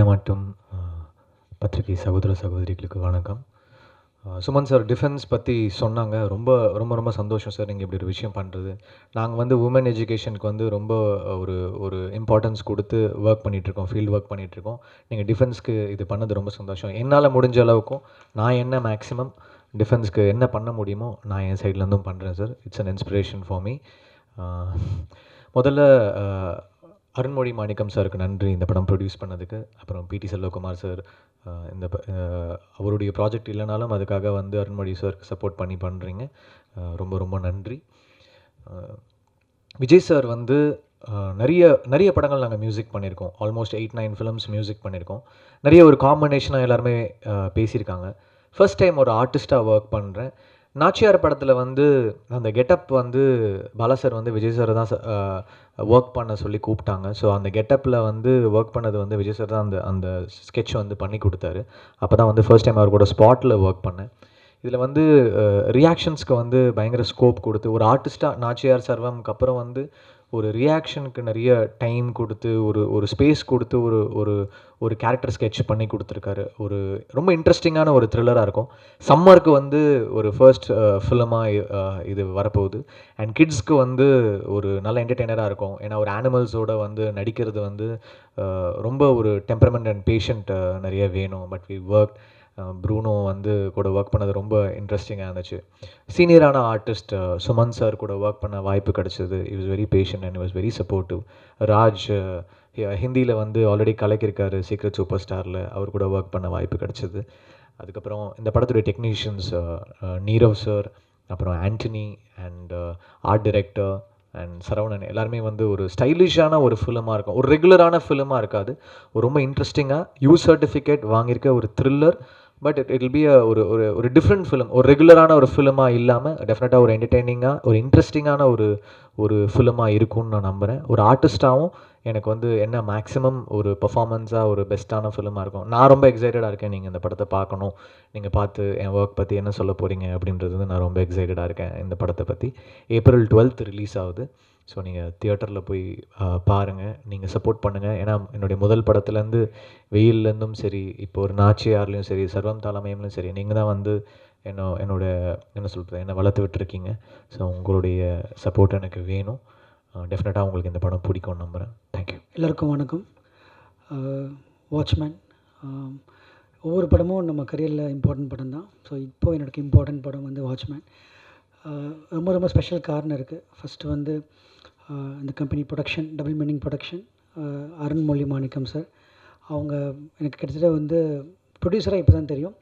Media மற்றும் பத்திரிகை சகோதர சகோதரிகளுக்கு வணக்கம். சுமன் சார் டிஃபென்ஸ் பற்றி சொன்னாங்க. ரொம்ப ரொம்ப ரொம்ப சந்தோஷம் சார் நீங்கள் இப்படி ஒரு விஷயம் பண்ணுறது. நாங்கள் வந்து உமன் எஜுகேஷனுக்கு வந்து ரொம்ப ஒரு ஒரு இம்பார்ட்டன்ஸ் கொடுத்து ஒர்க் பண்ணிகிட்ருக்கோம், ஃபீல்டு ஒர்க் பண்ணிகிட்ருக்கோம். நீங்கள் டிஃபென்ஸ்க்கு இது பண்ணது ரொம்ப சந்தோஷம். என்னால் முடிஞ்ச அளவுக்கும் நான் என்ன மேக்ஸிமம் டிஃபென்ஸ்க்கு என்ன பண்ண முடியுமோ நான் என் சைட்லேருந்தும் பண்ணுறேன் sir. It's an inspiration for me. முதல்ல அருண்மொழி மாணிக்கம் சாருக்கு நன்றி இந்த படம் ப்ரொடியூஸ் பண்ணதுக்கு. அப்புறம் பிடி செல்வகுமார் சார் இந்த அவருடைய ப்ராஜெக்ட் இல்லைனாலும் அதுக்காக வந்து அருண்மொழி சாருக்கு சப்போர்ட் பண்ணி பண்ணுறீங்க. ரொம்ப ரொம்ப நன்றி. விஜய் சார் வந்து நிறைய நிறைய படங்கள் நாங்கள் மியூசிக் பண்ணியிருக்கோம். ஆல்மோஸ்ட் 8-9 ஃபிலிம்ஸ் மியூசிக் பண்ணியிருக்கோம். நிறைய ஒரு காம்பினேஷனாக எல்லாருமே பேசியிருக்காங்க. ஃபர்ஸ்ட் டைம் ஒரு ஆர்டிஸ்ட்டாக ஒர்க் பண்ணுறேன். நாச்சியார் படத்தில் வந்து அந்த கெட்டப் வந்து பாலா சார் வந்து விஜய் சார் தான் ஒர்க் பண்ண சொல்லி கூப்பிட்டாங்க. ஸோ அந்த கெட்டப்பில் வந்து ஒர்க் பண்ணது வந்து விஜய் சார் தான் அந்த அந்த ஸ்கெட்ச் வந்து பண்ணி கொடுத்தாரு. அப்போ தான் வந்து ஃபர்ஸ்ட் டைம் அவர் கூட ஸ்பாட்டில் ஒர்க் பண்ணேன். இதில் வந்து ரியாக்ஷன்ஸ்க்கு வந்து பயங்கர ஸ்கோப் கொடுத்து ஒரு ஆர்டிஸ்ட்டாக நாச்சியார் சர்வம்க்கு அப்புறம் வந்து ஒரு ரியாக்ஷனுக்கு நிறைய டைம் கொடுத்து ஒரு ஸ்பேஸ் கொடுத்து ஒரு ஒரு கேரக்டர் ஸ்கெட்ச் பண்ணி கொடுத்துருக்காரு. ஒரு ரொம்ப இன்ட்ரெஸ்டிங்கான ஒரு த்ரில்லராக இருக்கும். சம்மருக்கு வந்து ஒரு ஃபர்ஸ்ட் ஃபிலிமாக இது வரப்போகுது. அண்ட் கிட்ஸ்க்கு வந்து ஒரு நல்ல என்டர்டெய்னராக இருக்கும். ஏன்னா ஒரு அனிமல்ஸோட வந்து நடிக்கிறது வந்து ரொம்ப ஒரு டெம்பரமெண்ட் அண்ட் பேஷண்ட் நிறைய வேணும். பட் வி ஒர்க் ப்ரூனோ வந்து கூட ஒர்க் பண்ணது ரொம்ப இன்ட்ரெஸ்டிங்காக இருந்துச்சு. சீனியரான ஆர்டிஸ்ட் சுமன் சார் கூட ஒர்க் பண்ண வாய்ப்பு கிடச்சிது. He was very patient and was very supportive. Raj ஹிந்தியில் வந்து ஆல்ரெடி கலக்கியிருக்காரு சீக்ரெட் சூப்பர் ஸ்டாரில். அவர் கூட ஒர்க் பண்ண வாய்ப்பு கிடச்சிது. அதுக்கப்புறம் இந்த படத்துடைய டெக்னீஷியன்ஸ் நீரவ் சார், அப்புறம் Antony and art director and Saravanan எல்லாருமே வந்து ஒரு ஸ்டைலிஷான ஒரு ஃபிலிமாக இருக்கும். ஒரு ரெகுலரான ஃபிலிமாக இருக்காது. ஒரு ரொம்ப இன்ட்ரெஸ்டிங்காக யூ சர்டிஃபிகேட் வாங்கியிருக்க ஒரு thriller. But it will be ஒரு ஒரு ஒரு டிஃப்ரெண்ட் ஃபிலிம். ஒரு ரெகுலரான ஒரு ஃபிலிமாக இல்லாமல் டெஃபினட்டாக ஒரு என்டர்டெய்னிங்காக ஒரு இன்ட்ரெஸ்டிங்கான ஒரு ஒரு ஃபிலிமாக இருக்கும்னு நான் நம்புகிறேன். ஒரு ஆர்டிஸ்ட்டாகவும் எனக்கு வந்து என்ன மேக்ஸிமம் ஒரு பெர்ஃபார்மன்ஸாக ஒரு பெஸ்ட்டான ஃபிலிமாக இருக்கும். நான் ரொம்ப எக்ஸைட்டடாக இருக்கேன் நீங்கள் இந்த படத்தை பார்க்கணும். நீங்கள் பார்த்து என் ஒர்க் பற்றி என்ன சொல்ல போகிறீங்க அப்படின்றது வந்து நான் ரொம்ப எக்ஸைட்டடாக இருக்கேன் இந்த படத்தை பற்றி. April 12th ரிலீஸ் ஆகுது. ஸோ நீங்கள் தியேட்டரில் போய் பாருங்கள். நீங்கள் சப்போர்ட் பண்ணுங்கள். ஏன்னா என்னுடைய முதல் படத்துலேருந்து வெயில்லேருந்தும் சரி, இப்போ ஒரு நாச்சியார்லேயும் சரி, சர்வம் தாளமயம்லையும் சரி, நீங்கள் தான் வந்து என்னோட என்ன சொல்கிறது என்னை வளர்த்து விட்டுருக்கீங்க. ஸோ உங்களுடைய சப்போர்ட் எனக்கு வேணும். டெஃபினட்டாக உங்களுக்கு இந்த படம் பிடிக்கும்னு நம்புகிறேன். தேங்க்யூ. எல்லாருக்கும் வணக்கம். வாட்ச்மேன் ஒவ்வொரு படமும் நம்ம கரியரில் இம்பார்ட்டன்ட் படம் தான். ஸோ இப்போது எனக்கு இம்பார்ட்டன்ட் படம் வந்து வாட்ச்மேன். ரொம்ப ரொம்ப ஸ்பெஷல் காரணம் இருக்குது. ஃபஸ்ட்டு வந்து இந்த company production, double meaning production, Arunmozhi Manickam sir. அவங்க எனக்கு கிட்டத்தட்ட வந்து ப்ரொடியூசராக இப்போ தான் தெரியும்.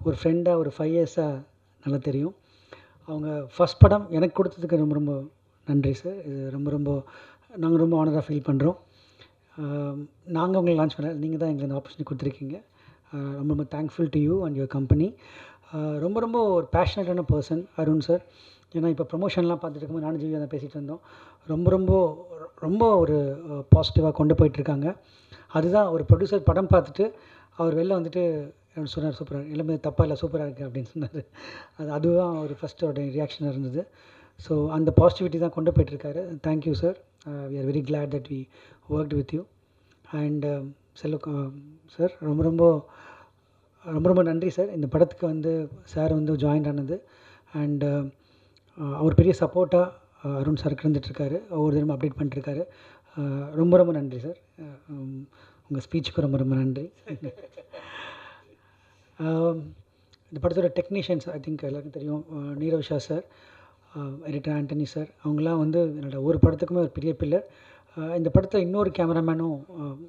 ஒரு ஃப்ரெண்டாக ஒரு 5 இயர்ஸாக நல்லா தெரியும். அவங்க ஃபஸ்ட் படம் எனக்கு கொடுத்ததுக்கு ரொம்ப ரொம்ப நன்றி சார். இது ரொம்ப ரொம்ப நாங்கள் ரொம்ப ஆனராக ஃபீல் பண்ணுறோம். நாங்கள் உங்களை லான்ச் பண்ண, நீங்கள் தான் எங்களுக்கு இந்த ஆப்பர்ச்சுனிட்டி கொடுத்துருக்கீங்க. ரொம்ப ரொம்ப thankful to you and your company. ரொம்ப ரொம்ப ஒரு பேஷனேட்டான பர்சன் அருண் சார். ஏன்னா இப்போ ப்ரொமோஷன்லாம் பார்த்துட்டு இருக்கும்போது நானும் ஜீவியாக தான் பேசிகிட்டு இருந்தோம். ரொம்ப ரொம்ப ரொம்ப ஒரு பாசிட்டிவாக கொண்டு போயிட்டுருக்காங்க. அதுதான் ஒரு ப்ரொடியூசர் படம் பார்த்துட்டு அவர் வெளில வந்துட்டு சொன்னார், சூப்பராக எல்லாமே தப்பாக இல்லை, சூப்பராக இருக்குது அப்படின்னு சொன்னார். அதுதான் ஒரு ஃபஸ்ட்டோட ரியாக்ஷனாக இருந்தது. ஸோ அந்த பாசிட்டிவிட்டி தான் கொண்டு போயிட்டுருக்காரு. Thank you sir. We are very glad that we worked with you. And sir ரொம்ப ரொம்ப ரொம்ப ரொம்ப நன்றி சார். இந்த படத்துக்கு வந்து சார் வந்து ஜாயின் ஆனது. அண்ட் அவர் பெரிய சப்போர்ட்டாக அருண் சார் இருந்துகிட்ருக்காரு. ஒவ்வொரு தினமும் அப்டேட் பண்ணிட்டுருக்காரு. ரொம்ப ரொம்ப நன்றி சார். உங்கள் ஸ்பீச்சுக்கு ரொம்ப ரொம்ப நன்றி. இந்த படத்தோட டெக்னீஷியன்ஸ் ஐ திங்க் எல்லாருக்கும் தெரியும். Nirav Shah sir, editor Antony sir, அவங்களாம் வந்து என்னோடய ஒரு படத்துக்குமே ஒரு பெரிய பில்லர். இந்த படத்தில் இன்னொரு கேமராமேனும்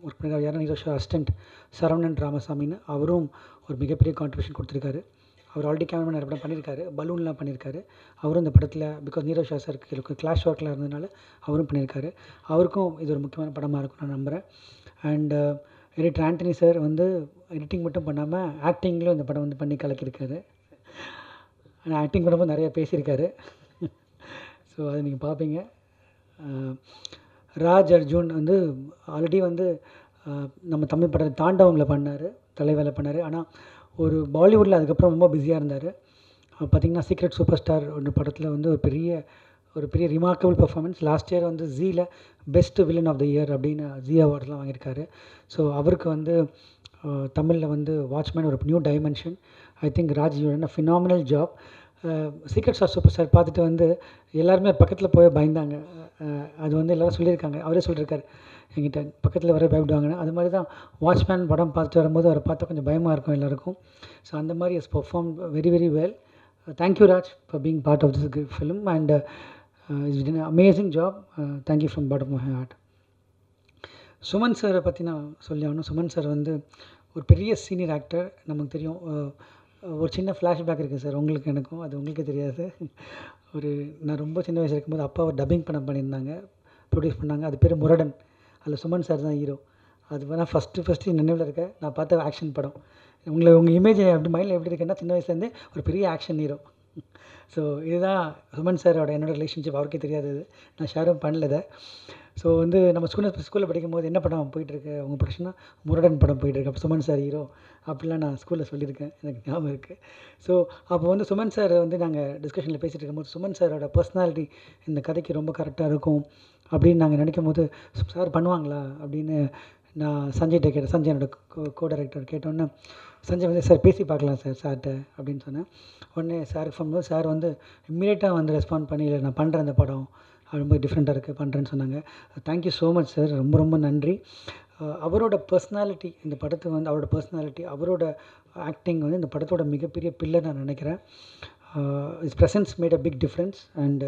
ஒர்க் பண்ணியிருக்காரு. யாரும் நீரவ் ஷா அசிஸ்டன்ட் சரவணன் ராமசாமின்னு, அவரும் ஒரு மிகப்பெரிய கான்ட்ரிபியூஷன் கொடுத்துருக்காரு. அவர் ஆல்ரெடி கேமராமேன் நிறைய படம் பண்ணியிருக்காரு, பலூன்லாம் பண்ணியிருக்காரு. அவரும் இந்த படத்தில் பிகாஸ் நீரவ் ஷா சாருக்கு கிளாஷ் ஒர்க்கில் இருந்ததுனால அவரும் பண்ணியிருக்காரு. அவருக்கும் இது ஒரு முக்கியமான படமாக இருக்கும் நான் நம்புகிறேன். அண்ட் எடிட்டர் ஆண்டனி சார் வந்து எடிட்டிங் மட்டும் பண்ணாமல் ஆக்டிங்லேயும் இந்த படம் வந்து பண்ணி கலக்கியிருக்காரு. ஆனால் ஆக்டிங் பண்ணும்போது நிறையா பேசியிருக்காரு. ஸோ அதை நீங்கள் பார்ப்பீங்க. ராஜ் அர்ஜுன் வந்து ஆல்ரெடி வந்து நம்ம தமிழ் படம் தாண்டவங்களில் பண்ணார், தலைவேலை பண்ணார். ஆனால் ஒரு பாலிவுட்டில் அதுக்கப்புறம் ரொம்ப பிஸியாக இருந்தார். பார்த்திங்கன்னா சீக்ரெட் சூப்பர் ஸ்டார் ஒன்று படத்தில் வந்து ஒரு பெரிய ரிமார்க்கபிள் பர்ஃபார்மன்ஸ். லாஸ்ட் இயர் வந்து ஜீயில் best villain of the year அப்படின்னு ஜீ அவார்ட்ஸ்லாம் வாங்கியிருக்காரு. ஸோ அவருக்கு வந்து தமிழில் வந்து வாட்ச்மேன் ஒரு new dimension. I think Raj you done a phenomenal job. Secret star super star பார்த்துட்டு வந்து எல்லாருமே பக்கத்தில் போய் பயந்தாங்க. அது வந்து எல்லோரும் சொல்லியிருக்காங்க, அவரே சொல்லியிருக்காரு என்கிட்ட, பக்கத்தில் வர பயப்படுவாங்கன்னு. அது மாதிரி தான் வாட்ச்மேன் படம் பார்த்துட்டு வரும்போது அவரை பார்த்தா கொஞ்சம் பயமாக இருக்கும் எல்லாருக்கும். ஸோ அந்த மாதிரி is perform very very well. Thank you Raj for being part of this film and it's done amazing job. Thank you from bottom of my heart. Suman சாரை பற்றி நான் சொல்லி ஆகணும். சுமன் சார் வந்து ஒரு பெரிய சீனியர் ஆக்டர், நமக்கு தெரியும். ஒரு சின்ன ஃப்ளாஷ்பேக் இருக்குது சார் உங்களுக்கு எனக்கும், அது உங்களுக்கே தெரியாது. நான் ரொம்ப சின்ன வயசு இருக்கும்போது அப்பா ஒரு டப்பிங் படம் பண்ணியிருந்தாங்க, ப்ரொடியூஸ் பண்ணாங்க. அது பேர் முரடன். அதில் சுமன் சார் தான் ஹீரோ. அது வேணால் ஃபஸ்ட்டு நினைவில் இருக்க நான் பார்த்த ஆக்ஷன் படம். உங்கள் இமேஜ் அப்படி மைண்டில் எப்படி இருக்குன்னா, சின்ன வயசுலேருந்தே ஒரு பெரிய ஆக்ஷன் ஹீரோ. ஸோ இதுதான் சுமன் சாரோட என்னோடய ரிலேஷன்ஷிப். அவருக்கே தெரியாது, நான் ஷேரும் பண்ணல. ஸோ வந்து நம்ம ஸ்கூலில் படிக்கும்போது என்ன படம் போயிட்டுருக்கு உங்கள் ப்ரொடக்ஷனாக, முரடன் படம் போயிட்டுருக்கு, அப்போ சுமன் சார் ஹீரோ அப்படிலாம் நான் ஸ்கூலில் சொல்லியிருக்கேன், எனக்கு ஞாபகம் இருக்குது. ஸோ அப்போ வந்து சுமன் சார் வந்து நாங்கள் டிஸ்கஷனில் பேசிகிட்டு இருக்கும்போது சுமன் சாரோட பர்சனாலிட்டி இந்த கதைக்கு ரொம்ப கரெக்டாக இருக்கும் அப்படின்னு நாங்கள் நினைக்கும் போது, சார் பண்ணுவாங்களா அப்படின்னு நான் சஞ்சய்கிட்ட கேட்டேன். சஞ்சய் என்னோட கோ டைரக்டர் கேட்டோன்னே, சஞ்சய் வந்து சார் பேசி பார்க்கலாம் சார்கிட்ட அப்படின்னு சொன்னேன். உடனே சாருக்கு ஃபோன் பண்ணும்போது சார் வந்து இம்மீடியட்டாக வந்து ரெஸ்பாண்ட் பண்ணி, இல்லை நான் பண்ணுறேன் அந்த படம், அது ரொம்ப டிஃப்ரெண்ட்டாக இருக்குது, பண்ணுறேன்னு சொன்னாங்க. தேங்க்யூ ஸோ மச் சார், ரொம்ப ரொம்ப நன்றி. அவரோட பர்சனாலிட்டி இந்த படத்துக்கு வந்து, அவரோட பர்சனாலிட்டி, அவரோட ஆக்டிங் வந்து இந்த படத்தோட மிகப்பெரிய பில்லர் நான் நினைக்கிறேன். Is presence made a big difference and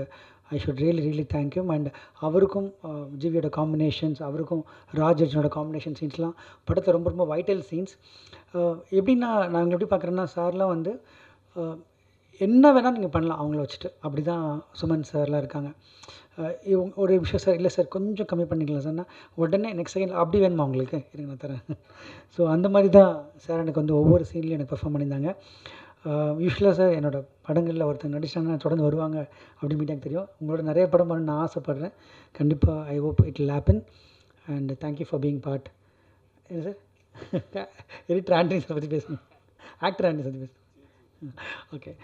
I should really thank you. அண்ட் அவருக்கும் ஜிவியோட காம்பினேஷன்ஸ், அவருக்கும் ராஜ் அர்ஜுனோட காம்பினேஷன் சீன்ஸ்லாம் படத்தில் ரொம்ப ரொம்ப வைட்டல் சீன்ஸ். எப்படின்னா நாங்கள் எப்படி பார்க்குறோன்னா, சார்லாம் வந்து என்ன வேணால் நீங்கள் பண்ணலாம் அவங்கள வச்சுட்டு, அப்படி தான் சுமன் சார்லாம் இருக்காங்க. இவங்க ஒரு விஷயம் சார், இல்லை சார் கொஞ்சம் கம்மி பண்ணிக்கலாம் சார்னா உடனே நெக்ஸ்ட் செகண்ட் அப்படி வேணுமா உங்களுக்கு, இருங்க நான் தரேன். ஸோ அந்த மாதிரி தான் சார் எனக்கு வந்து ஒவ்வொரு சீன்லையும் எனக்கு பெர்ஃபார்ம் பண்ணியிருந்தாங்க. யூஸ்வலாக சார் என்னோடய படங்களில் ஒருத்தர் நடிச்சிட்டாங்கன்னா தொடர்ந்து வருவாங்க அப்படின்னு எனக்கு தெரியும். உங்களோட நிறைய படம் பண்ண நான் ஆசைப்பட்றேன். கண்டிப்பாக I hope it will happen and thank you for being part. என்ன சார் எடிட்டர் ஆண்டனி சார் பற்றி பேசணும், ஆக்டர் ஆண்டனி சார் பேசணும். Okay.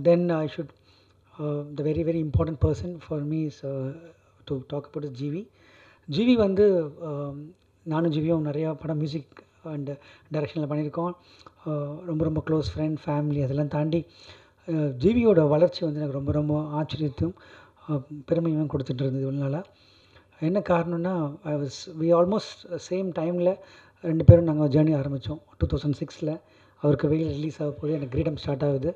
Then I should, the very very important person for me is to talk about is GV. GV வந்து நானும் ஜிவியும் நிறையா படம் music and டைரக்ஷனில் பண்ணியிருக்கோம். ரொம்ப ரொம்ப க்ளோஸ் ஃப்ரெண்ட், ஃபேமிலி, அதெல்லாம் தாண்டி ஜிவியோட வளர்ச்சி வந்து எனக்கு ரொம்ப ரொம்ப ஆச்சரியத்தையும் பெருமையும் கொடுத்துட்டு இருந்தது இவ்வளோ நாளாக. என்ன காரணம்னா, வி ஆல்மோஸ்ட் சேம் டைமில் ரெண்டு பேரும் நாங்கள் ஜேர்னி ஆரம்பித்தோம். 2006 அவருக்கு வெயில் ரிலீஸ் ஆக போது, எனக்கு கிரீடம் ஸ்டார்ட் ஆகுது.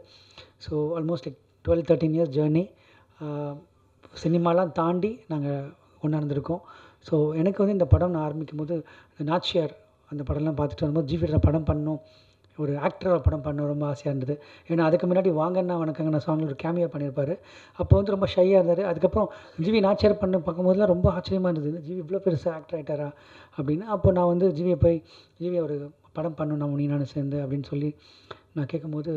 So almost like 12-13 years journey. சினிமாலாம் தாண்டி நாங்கள் ஒன்றா இருந்திருக்கோம். ஸோ எனக்கு வந்து இந்த படம் நான் ஆரம்பிக்கும் போது, நாச்சியார் அந்த படம்லாம் பார்த்துட்டு வரும்போது ஜிவியோட படம் பண்ணணும், ஒரு ஆக்டரோட படம் பண்ண ரொம்ப ஆசையாக இருந்தது. ஏன்னா அதுக்கு முன்னாடி வாங்கண்ணா வணக்கங்கண்ணா சாங்கில் ஒரு கேமியா பண்ணியிருப்பார். அப்போ வந்து ரொம்ப ஷையாக இருந்தார். அதுக்கப்புறம் ஜிவி நாச்சியார் பண்ண பார்க்கும்போதுலாம் ரொம்ப ஆச்சரியமாக இருந்தது, ஜிவி இவ்வளோ பெருசாக ஆக்டர் ஆகிட்டாரா அப்படின்னு. அப்போ நான் வந்து ஜிவி ஒரு படம் பண்ணணும் நீ நானும் சேர்ந்து அப்படின்னு சொல்லி நான் கேட்கும்போது,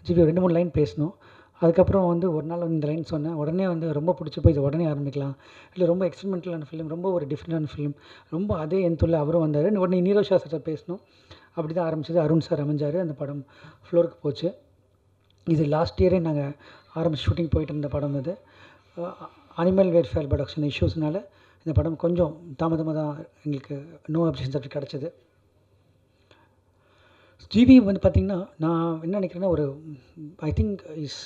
ஜிவி 2-3 லைன் பேசணும். அதுக்கப்புறம் வந்து ஒரு நாள் வந்து இந்த லைன் சொன்னேன். உடனே வந்து ரொம்ப பிடிச்சி போய் இதை உடனே ஆரம்பிக்கலாம், இல்லை ரொம்ப எக்ஸ்பெரிமெண்டலான ஃபிலிம், ரொம்ப ஒரு டிஃப்ரெண்டான ஃபிலிம், ரொம்ப அதே என்துள்ள அவரும் வந்தார். உடனே நீரோஷா சார் பேசணும். அப்படி தான் ஆரம்பிச்சது. அருண் சார் அமைஞ்சார். அந்த படம் ஃப்ளோருக்கு போச்சு. இது லாஸ்ட் இயரே நாங்கள் ஆரம்பிச்சு ஷூட்டிங் போயிட்டு இருந்த படம் இது. அனிமல் வெல்ஃபேர் ப்ரொடக்ஷன் இஷ்யூஸ்னால இந்த படம் கொஞ்சம் தாமதமாக தான் எங்களுக்கு நோ அப்ஜெக்ஷன்ஸ் அப்படி கிடச்சிது. ஜிவி வந்து பார்த்திங்கன்னா, நான் என்ன நினைக்கிறேன்னா, ஒரு I think is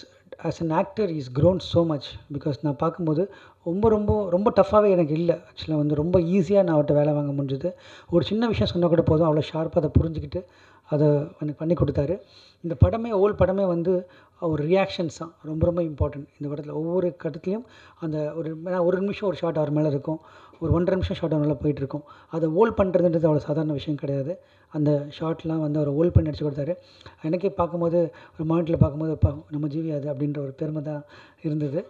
as an actor is grown so much. Because நான் பார்க்கும்போது ரொம்ப ரொம்ப ரொம்ப டஃப்பாகவே எனக்கு இல்லை. ஆக்சுவலாக வந்து ரொம்ப ஈஸியாக நான் அவர்கிட்ட வேலை வாங்க முடிஞ்சுது. ஒரு சின்ன விஷயம் சொன்னால் கூட போதும், அவ்வளோ ஷார்ப்பாக அதை புரிஞ்சுக்கிட்டு அதை எனக்கு பண்ணி கொடுத்தாரு. இந்த படமே படமே வந்து ஒரு ரியாக்ஷன்ஸ் தான் ரொம்ப ரொம்ப இம்பார்ட்டன்ட். இந்த படத்தில் ஒவ்வொரு கட்டத்துலேயும் அந்த ஒரு நிமிஷம் ஒரு ஷாட் அவர் மேலே இருக்கும், ஒரு 1.5 நிமிஷம் ஷாட் அவர் மேலே போயிட்டுருக்கும். அதை பண்ணுறதுன்றது அவ்வளோ சாதாரண விஷயம் கிடையாது. அந்த ஷார்ட்லாம் வந்து அவர் பண்ணி அடிச்சு கொடுத்தாரு. எனக்கே பார்க்கும்போது, ஒரு மானிட்டரில் பார்க்கும்போது நம்ம ஜிவி அது அப்படின்ற ஒரு பெருமை தான் இருந்தது.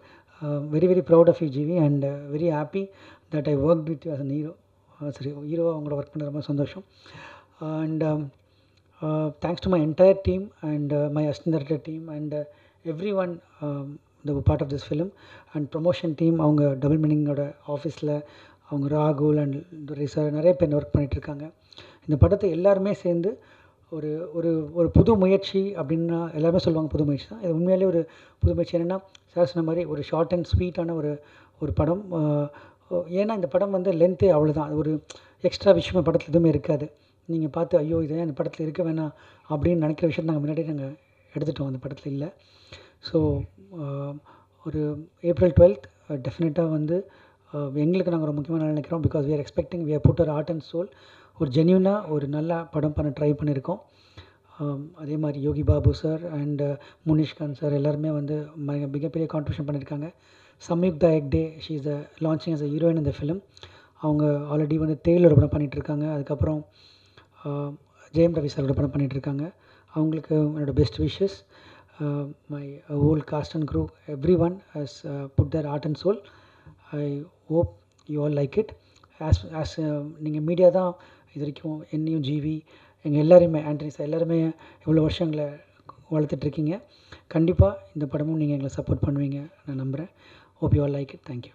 Very very proud of you GV and very happy that I work with you as an hero. சரி, ஹீரோவாக அவங்களோட ஒர்க் பண்ண ரொம்ப சந்தோஷம். And thanks to my entire team and my assistant director team and every one the part of this film and promotion team. அவங்க double மீனிங்கோட ஆஃபீஸில் அவங்க ராகுல் அண்ட் ரிசர் நிறைய பேர் ஒர்க் பண்ணிகிட்ருக்காங்க. இந்த படத்தை எல்லாருமே சேர்ந்து ஒரு ஒரு ஒரு புது முயற்சி அப்படின்னா எல்லாருமே சொல்லுவாங்க, புது முயற்சி தான் இது. உண்மையிலே ஒரு புது முயற்சி. என்னென்னா, சார் சொன்ன மாதிரி ஒரு ஷார்ட் அண்ட் ஸ்வீட்டான ஒரு படம். ஏன்னா இந்த படம் வந்து லென்த்து அவ்வளோதான், ஒரு எக்ஸ்ட்ரா விஷயம் படத்தில் எதுவுமே இருக்காது. நீங்கள் பார்த்து ஐயோ இதே அந்த படத்தில் இருக்க வேணாம் அப்படின்னு நினைக்கிற விஷயத்தை நாங்கள் எடுத்துட்டோம் அந்த படத்தில் இல்லை. ஸோ ஒரு ஏப்ரல் 12th டெஃபினட்டாக வந்து எங்களுக்கு நாங்கள் ரொம்ப முக்கியமாக நினைக்கிறோம். Because we are expecting we have put our heart and soul ஒரு ஜென்யூனாக ஒரு நல்ல படம் பண்ண ட்ரை பண்ணியிருக்கோம். அதே மாதிரி Yogi Babu sir and Munishkanth sir எல்லாருமே வந்து மிகப்பெரிய கான்ட்ரிபியூஷன் பண்ணியிருக்காங்க. Samyuktha Hegde she is launching as a heroine இந்த ஃபிலிம். அவங்க ஆல்ரெடி வந்து தேயிலோட படம் பண்ணிகிட்ருக்காங்க. அதுக்கப்புறம் ஜெயம் ரவி சாரோட படம் பண்ணிகிட்ருக்காங்க. அவங்களுக்கு என்னோட best wishes. My whole cast and crew every one has put their heart and soul. I hope you all like it. As நீங்கள் மீடியா தான் இது வரைக்கும் என்னையும் ஜிவி எங்கள் எல்லாருமே ஆண்டனி சார் எல்லாருமே இவ்வளோ வருஷங்களை வளர்த்துட்ருக்கீங்க. கண்டிப்பாக இந்த படமும் நீங்கள் எங்களை சப்போர்ட் பண்ணுவீங்க நான் நம்புகிறேன். Hope you all like it. Thank you.